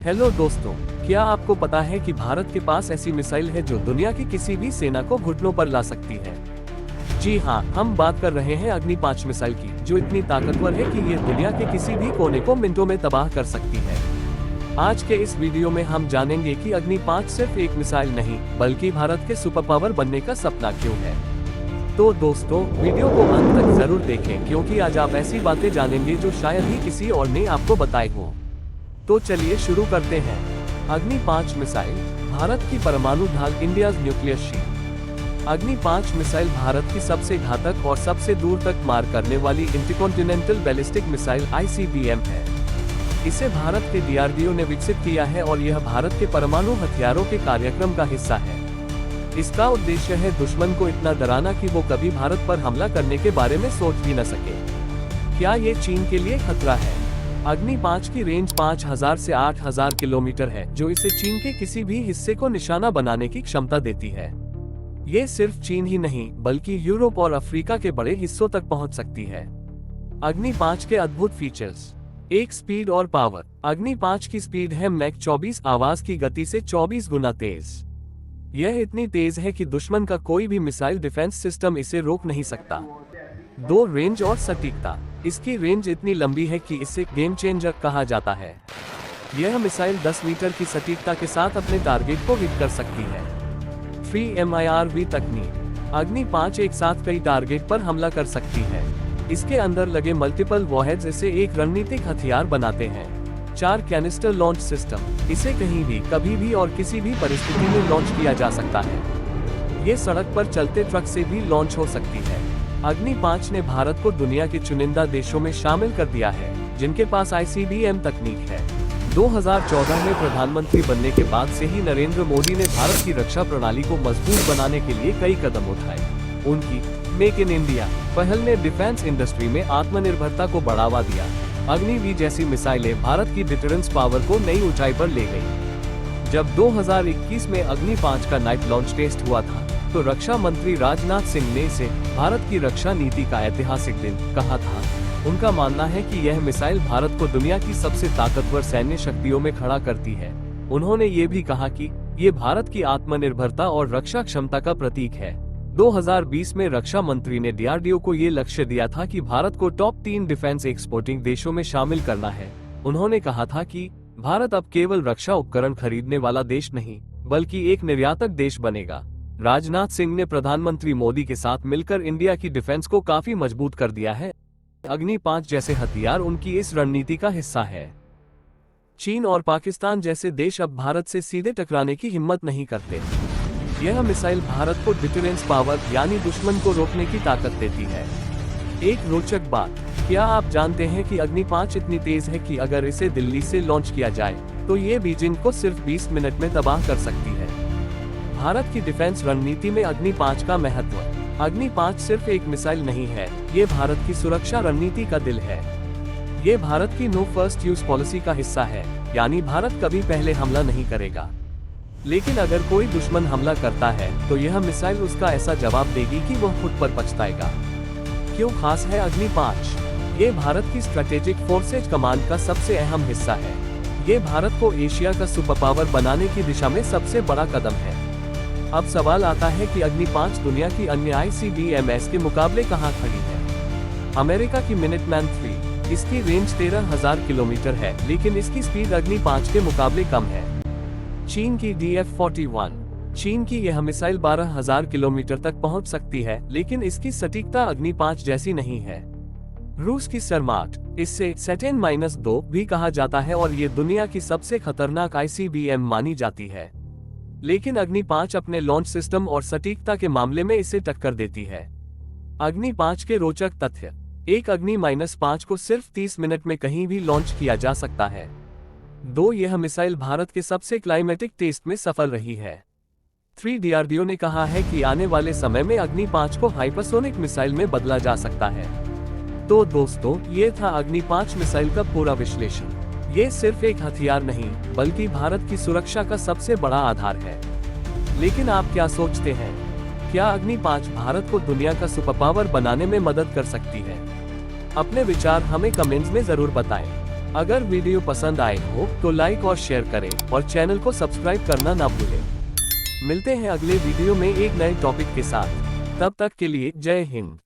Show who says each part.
Speaker 1: Hello दोस्तों, क्या आपको पता है कि भारत के पास ऐसी मिसाइल है जो दुनिया की किसी भी सेना को घुटनों पर ला सकती है। जी हाँ, हम बात कर रहे हैं अग्नि 5 मिसाइल की, जो इतनी ताकतवर है कि ये दुनिया के किसी भी कोने को मिनटों में तबाह कर सकती है। आज के इस वीडियो में हम जानेंगे कि अग्नि 5 सिर्फ एक मिसाइल नहीं, बल्कि भारत के सुपर पावर बनने का सपना क्यों है। तो दोस्तों, वीडियो को अंत तक जरूर देखें, क्योंकि आज आप ऐसी बातें जानेंगे जो शायद ही किसी और ने आपको बताई हो। तो चलिए शुरू करते हैं। अग्नि 5 मिसाइल, भारत की परमाणु ढाल, इंडियाज न्यूक्लियर शील्ड। अग्नि 5 मिसाइल भारत की सबसे घातक और सबसे दूर तक मार करने वाली इंटरकॉन्टिनेंटल बैलिस्टिक मिसाइल ICBM है। इसे भारत के DRDO ने विकसित किया है और यह भारत के परमाणु हथियारों के कार्यक्रम का हिस्सा है। इसका उद्देश्य है दुश्मन को इतना डराना कि वो कभी भारत पर हमला करने के बारे में सोच भी न सके। क्या ये चीन के लिए खतरा है? अग्नि 5 की रेंज 5000 से 8000 किलोमीटर है, जो इसे चीन के किसी भी हिस्से को निशाना बनाने की क्षमता देती है। ये सिर्फ चीन ही नहीं, बल्कि यूरोप और अफ्रीका के बड़े हिस्सों तक पहुंच सकती है। अग्नि 5 के अद्भुत फीचर्स। 1. स्पीड और पावर। अग्नि 5 की स्पीड है मैक 24, आवाज की गति से 24 गुना तेज। यह इतनी तेज है कि दुश्मन का कोई भी मिसाइल डिफेंस सिस्टम इसे रोक नहीं सकता। 2. रेंज और सटीकता। इसकी रेंज इतनी लंबी है कि इसे गेम चेंजर कहा जाता है। यह मिसाइल 10 मीटर की सटीकता के साथ अपने टारगेट को हिट कर सकती है। 3. MIRV तकनीक। अग्नि 5 एक साथ कई टारगेट पर हमला कर सकती है। इसके अंदर लगे मल्टीपल वॉरहेड्स इसे एक रणनीतिक हथियार बनाते हैं। 4. Canister launch system. इसे कहीं भी, कभी भी और किसी भी परिस्थिति में लॉन्च किया जा सकता है। ये सड़क पर चलते ट्रक से भी लॉन्च हो सकती है। अग्नि 5 ने भारत को दुनिया के चुनिंदा देशों में शामिल कर दिया है, जिनके पास ICBM तकनीक है। 2014 में प्रधानमंत्री बनने के बाद से ही नरेंद्र मोदी ने भारत की रक्षा प्रणाली को मजबूत बनाने के लिए कई कदम उठाए। उनकी मेक इन इंडिया पहल ने डिफेंस इंडस्ट्री में आत्मनिर्भरता को बढ़ावा दिया। अग्नि जैसी मिसाइलें भारत की डिटरेंस पावर को नई ऊंचाई पर ले गई। जब 2021 में अग्नि 5 का नाइट लॉन्च टेस्ट हुआ था, तो रक्षा मंत्री राजनाथ सिंह ने इसे भारत की रक्षा नीति का ऐतिहासिक दिन कहा था। उनका मानना है कि यह मिसाइल भारत को दुनिया की सबसे ताकतवर सैन्य शक्तियों में खड़ा करती है। उन्होंने ये भी कहा कि ये भारत की आत्मनिर्भरता और रक्षा क्षमता का प्रतीक है। 2020 में रक्षा मंत्री ने DRDO को ये लक्ष्य दिया था कि भारत को टॉप 3 डिफेंस एक्सपोर्टिंग देशों में शामिल करना है। उन्होंने कहा था कि भारत अब केवल रक्षा उपकरण खरीदने वाला देश नहीं, बल्कि एक निर्यातक देश बनेगा। राजनाथ सिंह ने प्रधानमंत्री मोदी के साथ मिलकर इंडिया की डिफेंस को काफी मजबूत कर दिया है। अग्नि 5 जैसे हथियार उनकी इस रणनीति का हिस्सा है। चीन और पाकिस्तान जैसे देश अब भारत से सीधे टकराने की हिम्मत नहीं करते। यह मिसाइल भारत को डिटरेंस पावर, यानी दुश्मन को रोकने की ताकत देती है। एक रोचक बात, क्या आप जानते हैं कि अग्नि 5 इतनी तेज है कि अगर इसे दिल्ली से लॉन्च किया जाए, तो ये बीजिंग को सिर्फ 20 मिनट में तबाह कर सकती है। भारत की डिफेंस रणनीति में अग्नि 5 का महत्व। अग्नि 5 सिर्फ एक मिसाइल नहीं है, ये भारत की सुरक्षा रणनीति का दिल है। ये भारत की नो फर्स्ट यूज पॉलिसी का हिस्सा है, यानी भारत कभी पहले हमला नहीं करेगा, लेकिन अगर कोई दुश्मन हमला करता है, तो यह मिसाइल उसका ऐसा जवाब देगी कि वह खुद पर पछताएगा। क्यों खास है अग्नि 5? ये भारत की स्ट्रेटेजिक फोर्सेज कमांड का सबसे अहम हिस्सा है। ये भारत को एशिया का सुपर पावर बनाने की दिशा में सबसे बड़ा कदम है। अब सवाल आता है कि अग्नि 5 दुनिया की अन्य ICBMs के मुकाबले कहां खड़ी है। अमेरिका की मिनटमैन 3, इसकी रेंज 13,000 किलोमीटर है, लेकिन इसकी स्पीड अग्नि 5 के मुकाबले कम है। चीन की DF-41, चीन की यह मिसाइल 12,000 किलोमीटर तक पहुंच सकती है, लेकिन इसकी सटीकता अग्नि 5 जैसी नहीं है। रूस की सरमाट, इसे सैटर्न-2 भी कहा जाता है और ये दुनिया की सबसे खतरनाक ICBM मानी जाती है, लेकिन अग्नि 5 अपने लॉन्च सिस्टम और सटीकता के मामले में इसे टक्कर देती है। अग्नि 5 के रोचक तथ्य। एक अग्नि -5 को सिर्फ 30 मिनट में कहीं भी लॉन्च किया जा सकता है। 2. यह मिसाइल भारत के सबसे क्लाइमेटिक टेस्ट में सफल रही है। 3. DRDO ने कहा है कि आने वाले समय में अग्नि 5 को हाइपरसोनिक मिसाइल में बदला जा सकता है। तो दोस्तों, ये था अग्नि 5 मिसाइल का पूरा विश्लेषण। ये सिर्फ एक हथियार नहीं, बल्कि भारत की सुरक्षा का सबसे बड़ा आधार है। लेकिन आप क्या सोचते हैं? क्या अग्नि 5 भारत को दुनिया का सुपर पावर बनाने में मदद कर सकती है? अपने विचार हमें कमेंट्स में जरूर बताएं। अगर वीडियो पसंद आए हो तो लाइक और शेयर करें और चैनल को सब्सक्राइब करना ना भूलें। मिलते हैं अगले वीडियो में एक नए टॉपिक के साथ। तब तक के लिए जय हिंद।